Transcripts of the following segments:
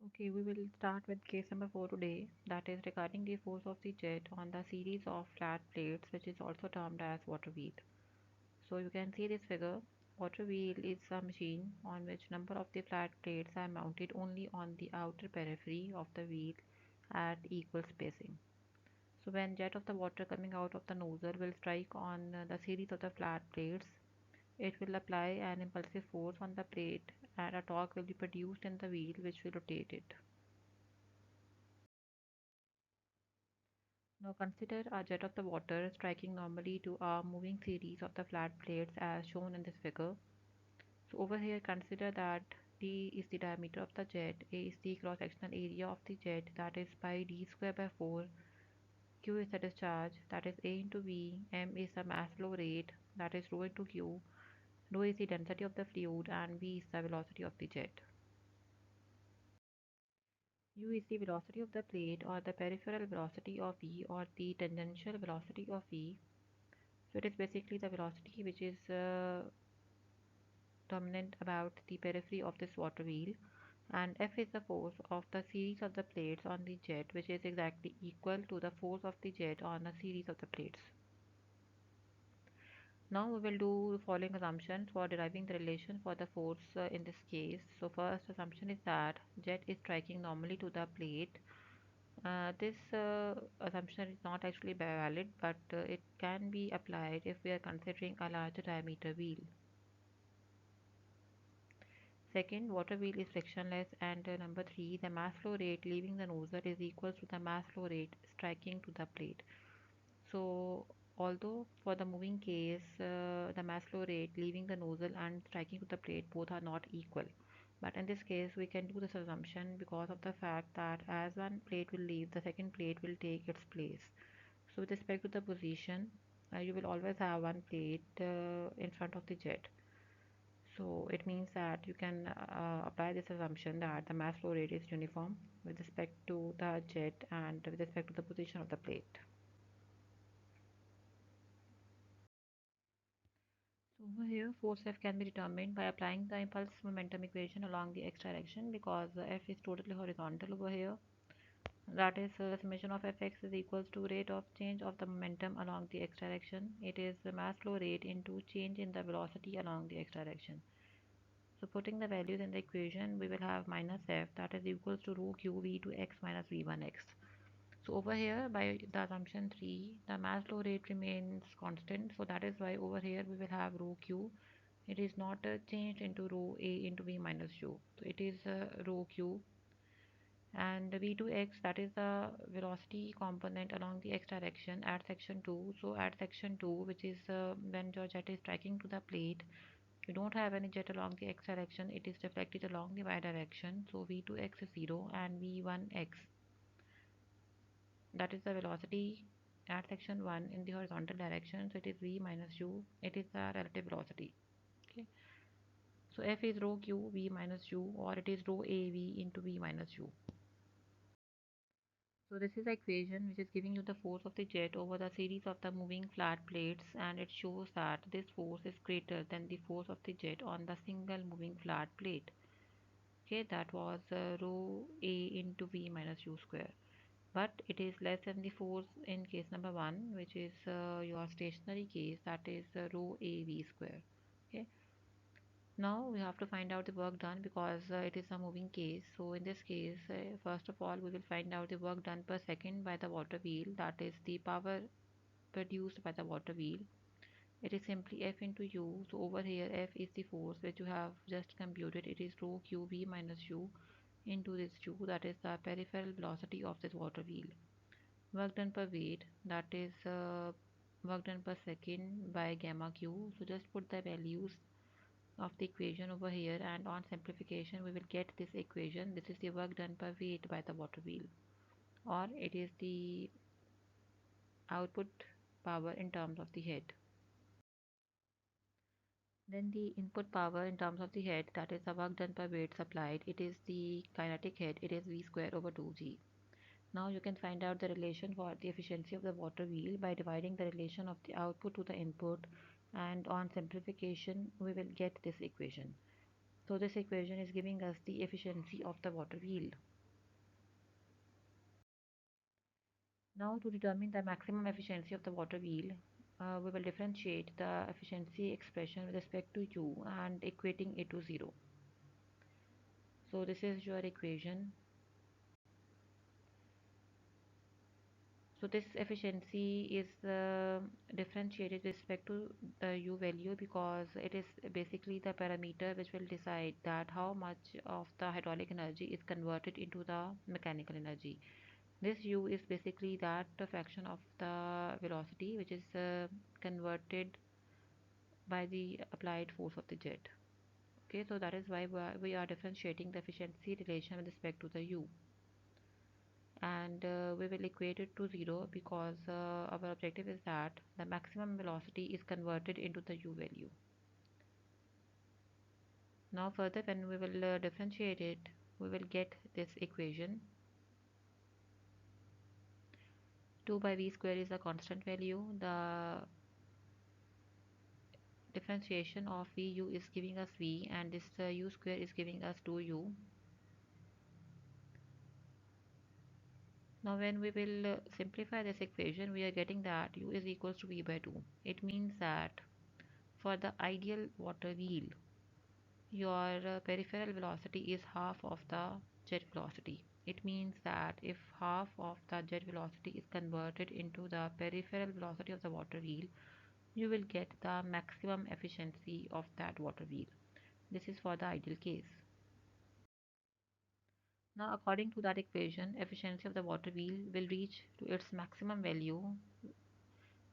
Okay, we will start with case number 4 today, that is regarding the force of the jet on the series of flat plates, which is also termed as water wheel. So you can see this figure. Water wheel is a machine on which number of the flat plates are mounted only on the outer periphery of the wheel at equal spacing. So when jet of the water coming out of the nozzle will strike on the series of the flat plates, it will apply an impulsive force on the plate and a torque will be produced in the wheel which will rotate it. Now consider a jet of the water striking normally to a moving series of the flat plates as shown in this figure. So over here consider that d is the diameter of the jet, a is the cross-sectional area of the jet, that is pi d square by 4, q is the discharge, that is a into v, m is the mass flow rate, that is rho into q, rho is the density of the fluid, and v is the velocity of the jet. U is the velocity of the plate or the peripheral velocity of V or the tangential velocity of V. So it is basically the velocity which is dominant about the periphery of this water wheel, and F is the force of the series of the plates on the jet, which is exactly equal to the force of the jet on a series of the plates. Now we will do the following assumptions for deriving the relation for the force in this case. So first assumption is that jet is striking normally to the plate. This assumption is not actually valid, but it can be applied if we are considering a larger diameter wheel. Second, water wheel is frictionless, and number three, the mass flow rate leaving the nozzle is equal to the mass flow rate striking to the plate. So, although for the moving case, the mass flow rate leaving the nozzle and striking to the plate both are not equal. But in this case, we can do this assumption because of the fact that as one plate will leave, the second plate will take its place. So, with respect to the position, you will always have one plate in front of the jet. So it means that you can apply this assumption that the mass flow rate is uniform with respect to the jet and with respect to the position of the plate. So over here, force F can be determined by applying the impulse momentum equation along the x direction, because F is totally horizontal over here. That is, the summation of Fx is equals to rate of change of the momentum along the x direction. It is the mass flow rate into change in the velocity along the x direction. So putting the values in the equation, we will have minus f, that is equals to rho q v to x minus v1x. So over here, by the assumption 3, the mass flow rate remains constant. So that is why over here we will have rho q. It is not changed into rho a into v minus u. So it is rho q, and v2x, that is the velocity component along the x direction at section 2. So at section 2, which is when your jet is striking to the plate, you don't have any jet along the x direction, it is reflected along the y direction. So v2x is 0 and v1x, that is the velocity at section 1 in the horizontal direction. So it is v minus u, it is the relative velocity. Okay, so f is rho q v minus u, or it is rho a v into v minus u. So this is the equation which is giving you the force of the jet over the series of the moving flat plates, and it shows that this force is greater than the force of the jet on the single moving flat plate. Okay, that was rho a into v minus u square, but it is less than the force in case number 1, which is your stationary case, that is rho a v square. Okay, now we have to find out the work done because it is a moving case. So in this case, first of all we will find out the work done per second by the water wheel, that is the power produced by the water wheel. It is simply F into U. So over here F is the force which you have just computed. It is rho q v minus u into this u, that is the peripheral velocity of this water wheel. Work done per weight, that is work done per second by gamma q. So just put the values of the equation over here, and on simplification we will get this equation. This is the work done per weight by the water wheel, or it is the output power in terms of the head. Then the input power in terms of the head, that is the work done per weight supplied, it is the kinetic head, it is v square over 2g. Now you can find out the relation for the efficiency of the water wheel by dividing the relation of the output to the input, and on simplification we will get this equation. So this equation is giving us the efficiency of the water wheel. Now to determine the maximum efficiency of the water wheel, we will differentiate the efficiency expression with respect to u and equating it to 0. So this is your equation. So this efficiency is differentiated with respect to the u value because it is basically the parameter which will decide that how much of the hydraulic energy is converted into the mechanical energy. This u is basically that fraction of the velocity which is converted by the applied force of the jet. Okay, so that is why we are differentiating the efficiency relation with respect to the u, and we will equate it to 0 because our objective is that the maximum velocity is converted into the u value. Now further, when we will differentiate it, we will get this equation. 2 by v square is a constant value. The differentiation of vu is giving us v, and this u square is giving us 2u. Now when we will simplify this equation, we are getting that u is equals to v by 2. It means that for the ideal water wheel, your peripheral velocity is half of the jet velocity. It means that if half of the jet velocity is converted into the peripheral velocity of the water wheel, you will get the maximum efficiency of that water wheel. This is for the ideal case. Now, according to that equation, efficiency of the water wheel will reach to its maximum value.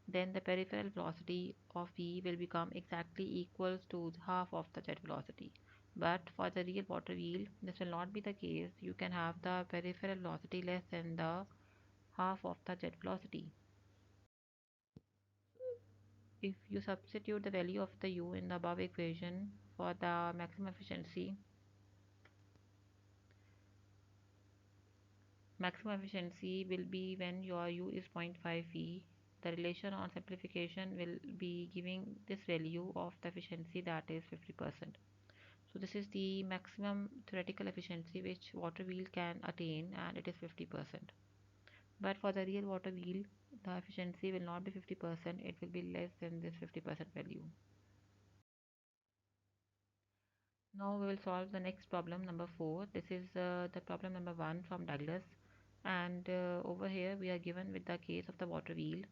Then the peripheral velocity of V will become exactly equals to half of the jet velocity. But for the real water wheel, this will not be the case. You can have the peripheral velocity less than the half of the jet velocity. If you substitute the value of the u in the above equation for the maximum efficiency, maximum efficiency will be when your u is 0.5 V. The relation on simplification will be giving this value of the efficiency, that is 50%. So this is the maximum theoretical efficiency which water wheel can attain, and it is 50%. But for the real water wheel, the efficiency will not be 50%, it will be less than this 50% value. Now we will solve the next problem, number 4. This is the problem number 1 from Douglas, and over here we are given with the case of the water wheel.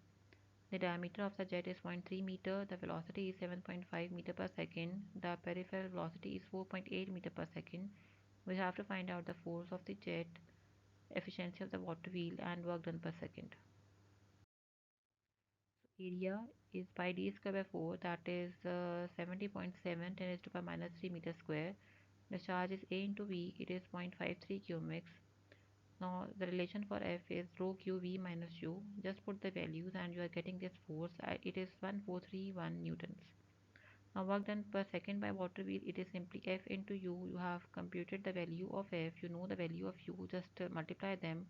The diameter of the jet is 0.3 meter, the velocity is 7.5 meter per second, the peripheral velocity is 4.8 meter per second. We have to find out the force of the jet, efficiency of the water wheel, and work done per second. Area is pi d square by 4, that is 70.7 10 raised to power minus 3 meter square. The charge is A into V, it is 0.53 cubic. Now the relation for F is rho q V minus u. Just put the values and you are getting this force. It is 1431 newtons. Now work done per second by water wheel, it is simply F into u. You have computed the value of F, you know the value of u, just multiply them.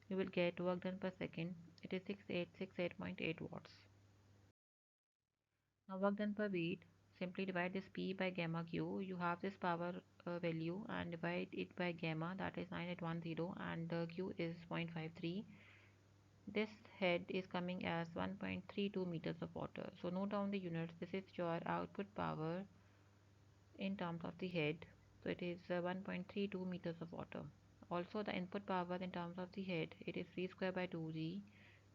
You will get work done per second. It is 6868.8 watts. Now work done per beat. Simply divide this P by gamma Q. You have this power value and divide it by gamma, that is 9810, and Q is 0.53. This head is coming as 1.32 meters of water. So note down the units. This is your output power in terms of the head. So it is 1.32 meters of water. Also the input power in terms of the head, it is v square by 2g.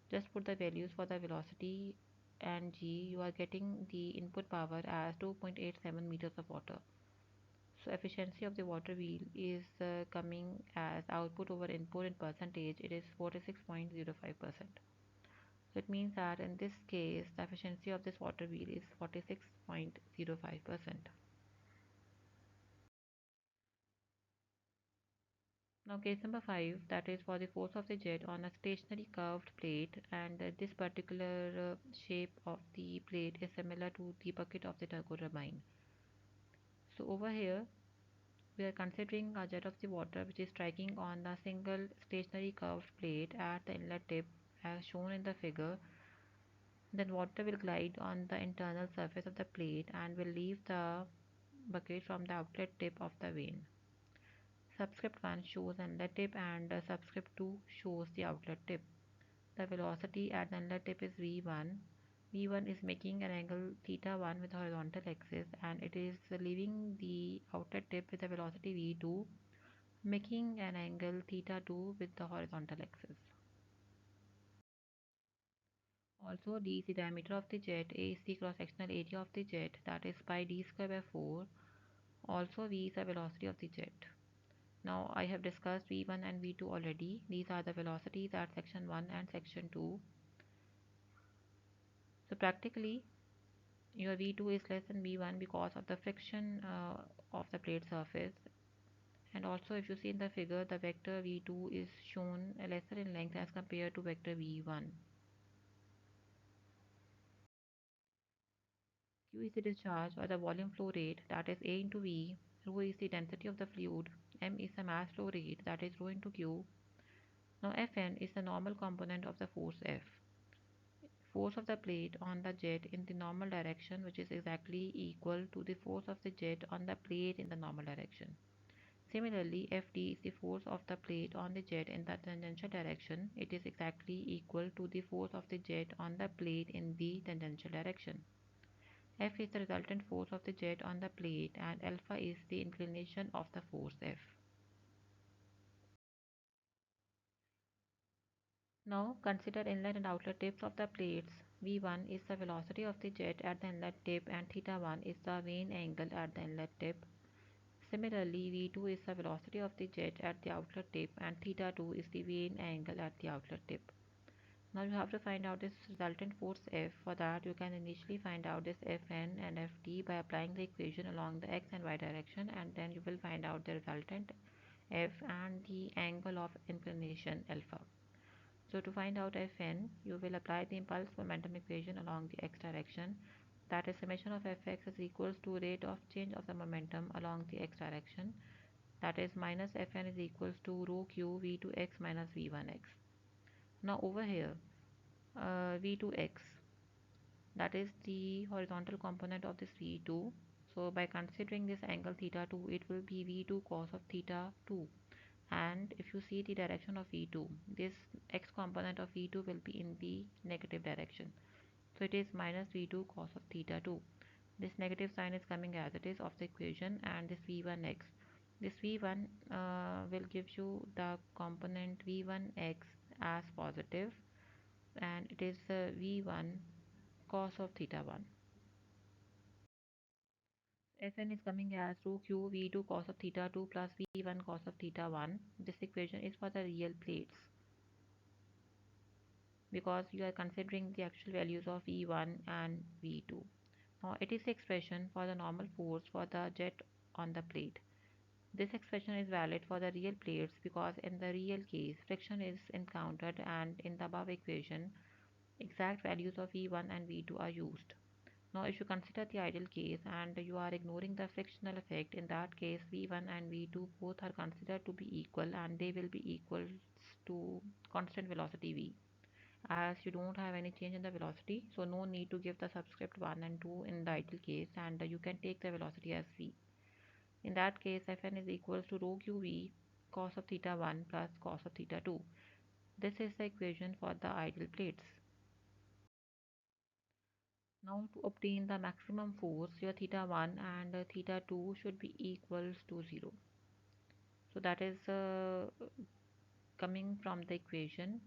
Just put the values for the velocity and g. You are getting the input power as 2.87 meters of water. So efficiency of the water wheel is coming as output over input in percentage. It is 46.05%. So it means that in this case the efficiency of this water wheel is 46.05%. Now case number 5, that is for the force of the jet on a stationary curved plate, and this particular shape of the plate is similar to the bucket of the turbo turbine. So over here we are considering a jet of the water which is striking on a single stationary curved plate at the inlet tip as shown in the figure. Then water will glide on the internal surface of the plate and will leave the bucket from the outlet tip of the vane. Subscript 1 shows an inlet tip and subscript 2 shows the outlet tip. The velocity at the inlet tip is v1. v1 is making an angle theta 1 with the horizontal axis, and it is leaving the outlet tip with a velocity v2, making an angle theta 2 with the horizontal axis. Also, d is the diameter of the jet, a is the cross-sectional area of the jet, that is pi d square by 4. Also, v is the velocity of the jet. Now, I have discussed v1 and v2 already. These are the velocities at section 1 and section 2. So, practically, your v2 is less than v1 because of the friction of the plate surface. And also, if you see in the figure, the vector v2 is shown lesser in length as compared to vector v1. Q is the discharge or the volume flow rate, that is A into V. Rho is the density of the fluid. M is the mass flow rate, that is rho into Q. Now Fn is the normal component of the force F. Force of the plate on the jet in the normal direction, which is exactly equal to the force of the jet on the plate in the normal direction. Similarly, Fd is the force of the plate on the jet in the tangential direction. It is exactly equal to the force of the jet on the plate in the tangential direction. F is the resultant force of the jet on the plate, and alpha is the inclination of the force F. Now consider inlet and outlet tips of the plates. V1 is the velocity of the jet at the inlet tip, and theta 1 is the vane angle at the inlet tip. Similarly, V2 is the velocity of the jet at the outlet tip, and theta 2 is the vane angle at the outlet tip. Now you have to find out this resultant force F. For that, you can initially find out this Fn and Fd by applying the equation along the x and y direction, and then you will find out the resultant F and the angle of inclination alpha. So to find out Fn, you will apply the impulse momentum equation along the x direction. That is, summation of Fx is equals to rate of change of the momentum along the x direction. That is, minus Fn is equals to rho q v2x minus v1x. Now over here, v2x, that is the horizontal component of this v2. So by considering this angle theta 2, it will be v2 cos of theta 2. And if you see the direction of v2, this x component of v2 will be in the negative direction. So it is minus v2 cos of theta 2. This negative sign is coming as it is of the equation, and this v1x. This v1 will give you the component v1x as positive, and it is v1 cos of theta 1. Fn is coming as rho q v2 cos of theta 2 plus v1 cos of theta 1. This equation is for the real plates because you are considering the actual values of v1 and v2. Now it is the expression for the normal force for the jet on the plate. This expression is valid for the real plates because in the real case friction is encountered, and in the above equation exact values of v1 and v2 are used. Now if you consider the ideal case and you are ignoring the frictional effect, in that case v1 and v2 both are considered to be equal, and they will be equal to constant velocity v. As you don't have any change in the velocity, so no need to give the subscript 1 and 2 in the ideal case, and you can take the velocity as v. In that case, Fn is equals to rho qv cos of theta 1 plus cos of theta 2. This is the equation for the ideal plates. Now to obtain the maximum force, your theta 1 and theta 2 should be equals to 0. So that is coming from the equation,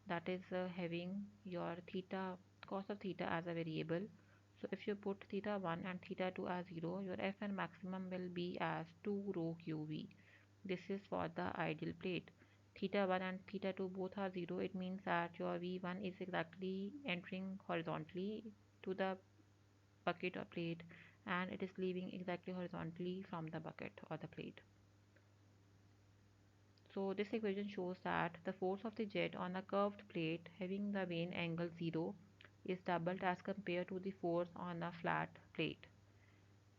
that is having your theta cos of theta as a variable. So if you put theta 1 and theta 2 as 0, your Fn maximum will be as 2 rho qv. This is for the ideal plate. Theta 1 and theta 2 both are 0. It means that your v1 is exactly entering horizontally to the bucket or plate, and it is leaving exactly horizontally from the bucket or the plate. So this equation shows that the force of the jet on a curved plate having the vane angle 0 is doubled as compared to the force on a flat plate.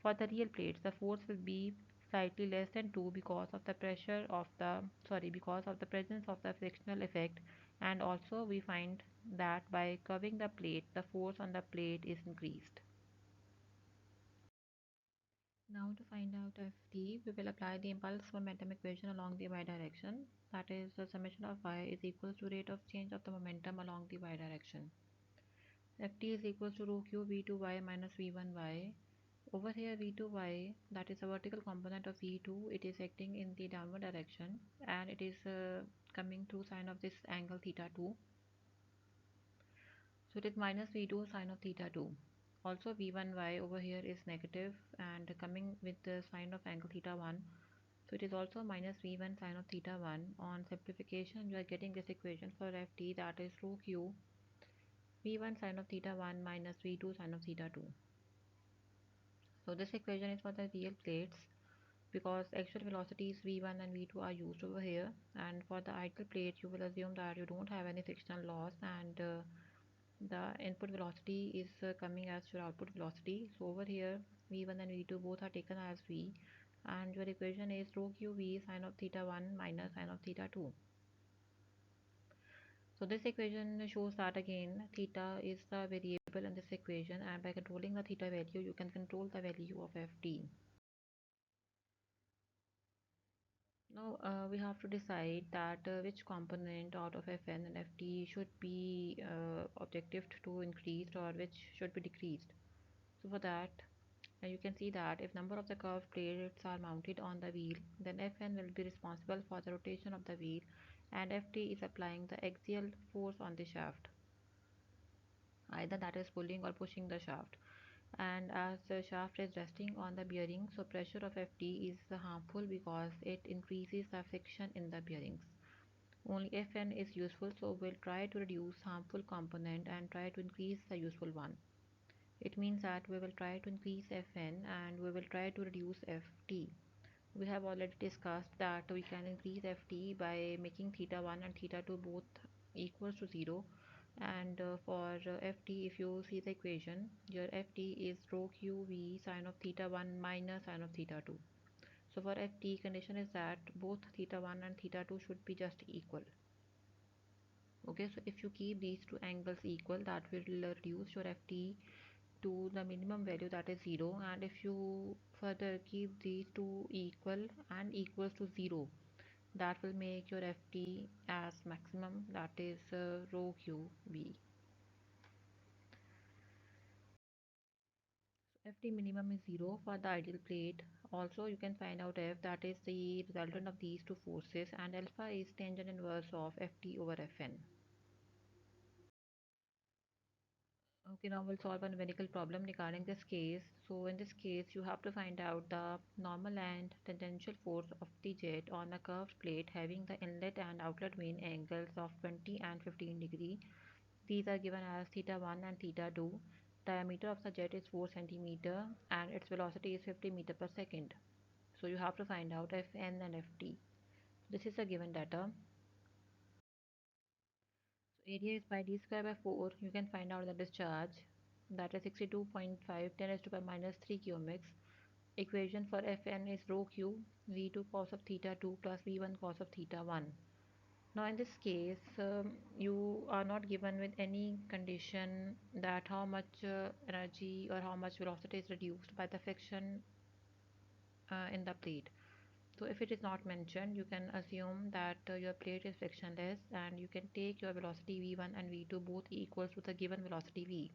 For the real plates, the force will be slightly less than 2 because of the because of the presence of the frictional effect, and also we find that by curving the plate, the force on the plate is increased. Now to find out Ft, we will apply the impulse momentum equation along the y direction. That is, the summation of y is equal to rate of change of the momentum along the y direction. Ft is equal to rho q v2y minus v1y. Over here v2y, that is a vertical component of v2, it is acting in the downward direction and it is coming through sine of this angle theta 2. So it is minus v2 sine of theta 2. Also v1y over here is negative and coming with the sine of angle theta 1. So it is also minus v1 sine of theta 1. On simplification, you are getting this equation for ft, that is rho q v1 sine of theta 1 minus v2 sine of theta 2. So this equation is for the real plates because actual velocities v1 and v2 are used over here, and for the ideal plate you will assume that you don't have any frictional loss and the input velocity is coming as your output velocity. So over here v1 and v2 both are taken as v, and your equation is rho q v sine of theta 1 minus sine of theta 2. So this equation shows that again theta is the variable in this equation, and by controlling the theta value you can control the value of ft. Now we have to decide that which component out of Fn and Ft should be objectived to increased or which should be decreased. So for that, you can see that if number of the curved plates are mounted on the wheel, then Fn will be responsible for the rotation of the wheel and Ft is applying the axial force on the shaft, either that is pulling or pushing the shaft. And as the shaft is resting on the bearing, so pressure of Ft is harmful because it increases the friction in the bearings. Only Fn is useful, so we'll try to reduce harmful component and try to increase the useful one. It means that we will try to increase Fn and we will try to reduce Ft. We have already discussed that we can increase Ft by making theta 1 and theta 2 both equals to 0, and for Ft, if you see the equation, your Ft is rho qv sine of theta 1 minus sine of theta 2. So for Ft, condition is that both theta 1 and theta 2 should be just equal. Okay, so if you keep these two angles equal, that will reduce your Ft to the minimum value, that is 0, and if you further keep these two equal and equals to 0, that will make your Ft as maximum, that is rho qv. So Ft minimum is 0 for the ideal plate. Also you can find out F, that is the resultant of these two forces, and alpha is tangent inverse of Ft over Fn. Okay, now we'll solve a numerical problem regarding this case. So in this case, you have to find out the normal and tangential force of the jet on a curved plate having the inlet and outlet vane angles of 20 and 15 degree. These are given as theta 1 and theta 2. Diameter of the jet is 4 centimeter and its velocity is 50 meter per second. So you have to find out Fn and Ft. This is the given data. So area is pi d square by 4. You can find out the discharge, that is 62.5 10 raised to power minus 3 kmx. Equation for Fn is rho q v2 cos of theta 2 plus v1 cos of theta 1. Now in this case, you are not given with any condition that how much energy or how much velocity is reduced by the friction in the plate. So if it is not mentioned, you can assume that your plate is frictionless and you can take your velocity v1 and v2 both equals to the given velocity v.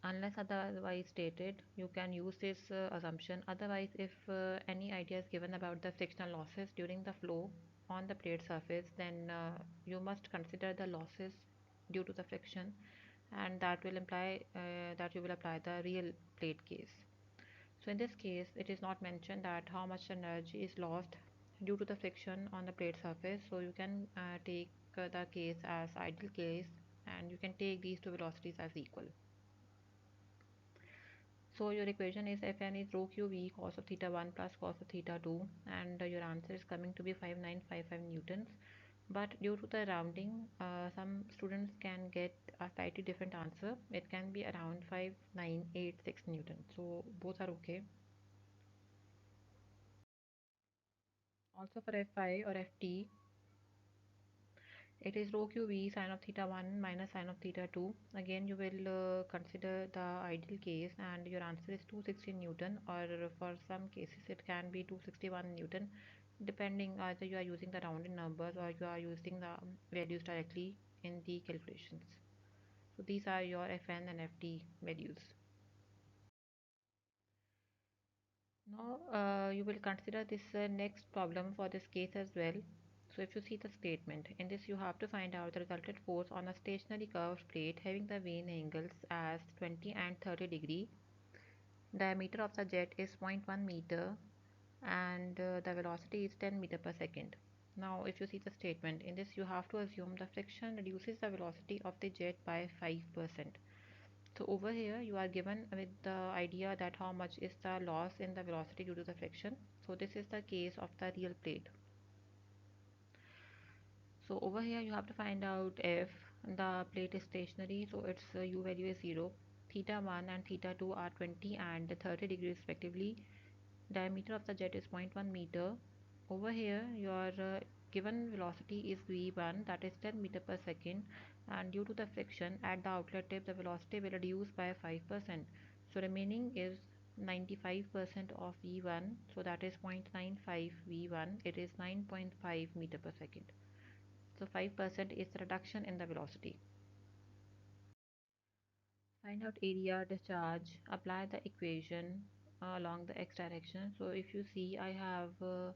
Unless otherwise stated, you can use this assumption. Otherwise, if any idea is given about the frictional losses during the flow on the plate surface, then you must consider the losses due to the friction, and that will imply that you will apply the real plate case. So in this case, it is not mentioned that how much energy is lost due to the friction on the plate surface. So you can take the case as ideal case, and you can take these two velocities as equal. So your equation is Fn is rho qv cos of theta 1 plus cos of theta 2, and your answer is coming to be 5955 newtons. But due to the rounding, some students can get a slightly different answer. It can be around 5986 newtons. So both are okay. Also for Fi or Ft, It is rho q v sine of theta 1 minus sine of theta 2. Again, you will consider the ideal case, and your answer is 260 Newton, or for some cases it can be 261 Newton, depending either you are using the rounded numbers or you are using the values directly in the calculations. So these are your Fn and Ft values. Now you will consider this next problem for this case as well. So if you see the statement, in this you have to find out the resultant force on a stationary curved plate having the vane angles as 20 and 30 degree. Diameter of the jet is 0.1 meter and the velocity is 10 meter per second. Now if you see the statement, in this you have to assume the friction reduces the velocity of the jet by 5%. So over here you are given with the idea that how much is the loss in the velocity due to the friction. So this is the case of the real plate. So over here you have to find out if the plate is stationary, so its u value is 0. Theta 1 and theta 2 are 20 and 30 degrees respectively. Diameter of the jet is 0.1 meter. Over here your given velocity is v1, that is 10 meter per second, and due to the friction at the outlet tip the velocity will reduce by 5%. So remaining is 95% of v1, so that is 0.95 v1, it is 9.5 meter per second. So 5% is the reduction in the velocity. Find out area discharge, apply the equation along the x direction. So if you see, I have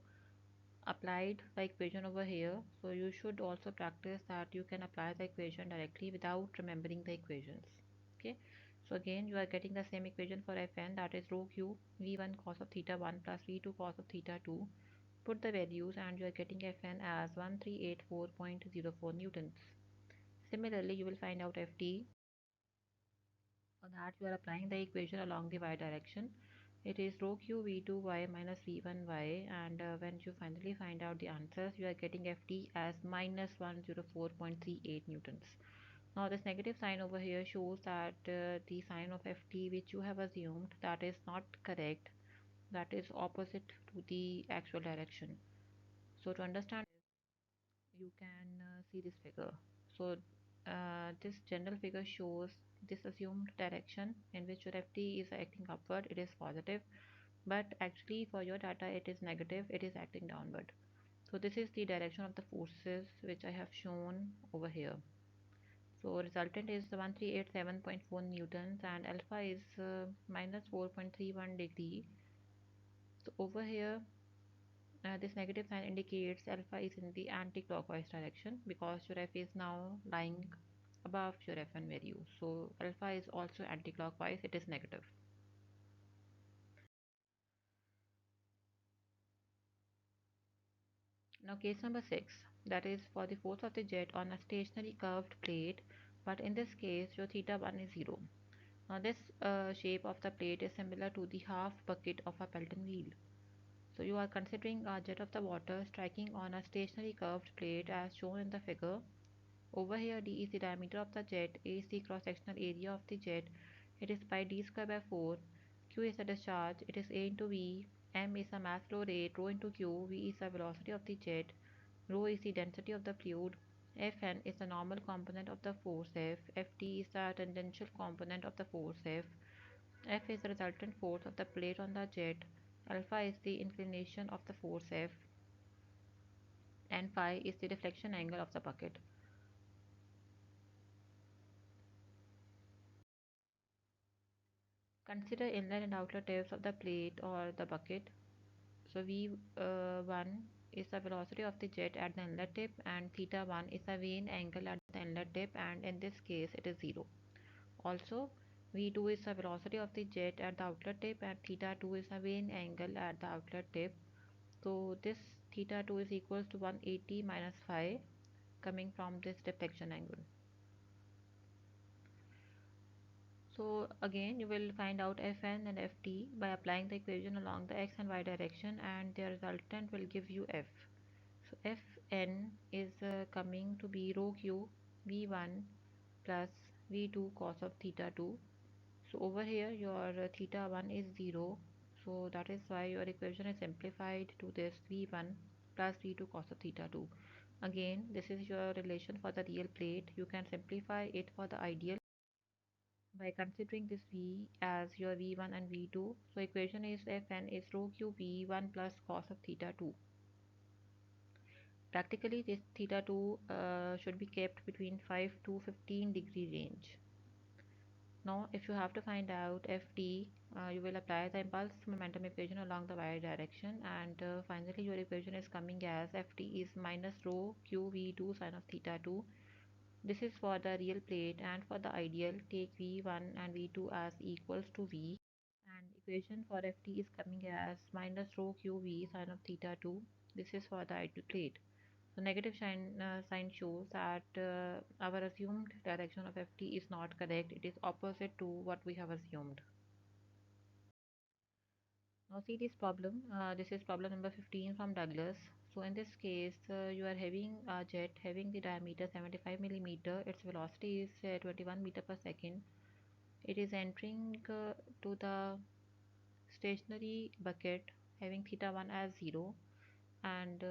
applied the equation over here, so you should also practice that you can apply the equation directly without remembering the equations. Okay, so again you are getting the same equation for Fn, that is rho q v1 cos of theta 1 plus v2 cos of theta 2. Put the values and you are getting Fn as 1384.04 newtons. Similarly, you will find out Ft. For that, you are applying the equation along the y direction. It is rho q v2y minus v1y, and when you finally find out the answers, you are getting Ft as minus 104.38 newtons. Now this negative sign over here shows that the sign of Ft which you have assumed, that is not correct, that is opposite to the actual direction. So to understand, you can see this figure. So this general figure shows this assumed direction in which your Ft is acting upward, it is positive, but actually for your data it is negative, it is acting downward. So this is the direction of the forces which I have shown over here. So resultant is 1387.4 newtons and alpha is minus 4.31 degree. So over here this negative sign indicates alpha is in the anti-clockwise direction because your F is now lying above your Fn value. So alpha is also anti-clockwise, it is negative. Now case number 6, that is for the force of the jet on a stationary curved plate, but in this case your theta 1 is 0. Now this shape of the plate is similar to the half bucket of a Pelton wheel. So you are considering a jet of the water striking on a stationary curved plate as shown in the figure. Over here d is the diameter of the jet, a is the cross-sectional area of the jet, it is pi d square by 4, q is the discharge, it is a into v, m is the mass flow rate, rho into q, v is the velocity of the jet, rho is the density of the fluid, Fn is the normal component of the force F, Ft is the tangential component of the force F, F is the resultant force of the plate on the jet, alpha is the inclination of the force F, and phi is the deflection angle of the bucket. Consider inlet and outlet tips of the plate or the bucket. So V1 is the velocity of the jet at the inlet tip and theta 1 is the vane angle at the inlet tip, and in this case it is 0. Also V2 is the velocity of the jet at the outlet tip and theta 2 is the vane angle at the outlet tip. So this theta 2 is equals to 180 minus phi coming from this deflection angle. So again you will find out Fn and Ft by applying the equation along the x and y direction, and the resultant will give you F. So Fn is coming to be rho q v1 plus v2 cos of theta 2. So over here your theta 1 is 0, so that is why your equation is simplified to this v1 plus v2 cos of theta 2. Again, this is your relation for the real plate. You can simplify it for the ideal by considering this V as your V1 and V2. So equation is Fn is rho q V1 plus cos of theta 2. Practically, this theta 2 should be kept between 5 to 15-degree range. Now, if you have to find out Ft, you will apply the impulse momentum equation along the y direction, and finally your equation is coming as Ft is minus rho q V2 sine of theta 2. This is for the real plate, and for the ideal, take V1 and V2 as equals to V, and equation for Ft is coming as minus rho qv sine of theta 2. This is for the ideal plate. So negative sign shows that our assumed direction of Ft is not correct. It is opposite to what we have assumed. Now see this problem. This is problem number 15 from Douglas. So in this case, you are having a jet having the diameter 75 millimeter. Its velocity is 21 meter per second. It is entering to the stationary bucket having theta 1 as 0, and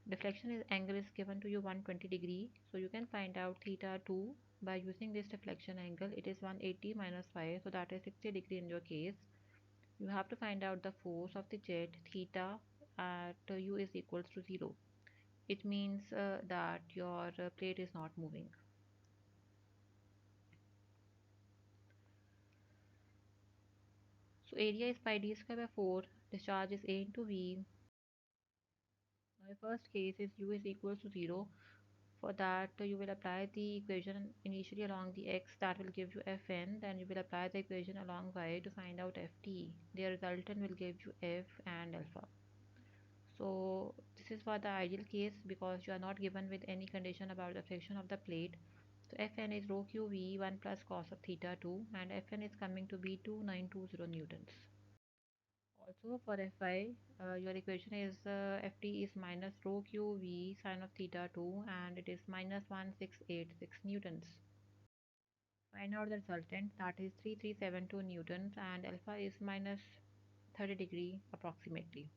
deflection is angle is given to you 120 degree. So you can find out theta 2 by using this deflection angle. It is 180 minus 5, so that is 60 degree in your case. You have to find out the force of the jet theta at u is equals to 0. It means that your plate is not moving. So area is pi d square by 4. Discharge is a into v. Now the first case is u is equals to 0. For that, you will apply the equation initially along the x, that will give you Fn. Then you will apply the equation along y to find out Ft. The resultant will give you F and alpha. So this is for the ideal case because you are not given with any condition about the friction of the plate. So Fn is rho q v 1 plus cos of theta 2, and Fn is coming to be 2920 newtons. Also for Fi, your equation is Ft is minus rho q v sine of theta 2, and it is minus 1686 newtons. Find out the resultant, that is 3372 newtons, and alpha is minus 30 degree approximately.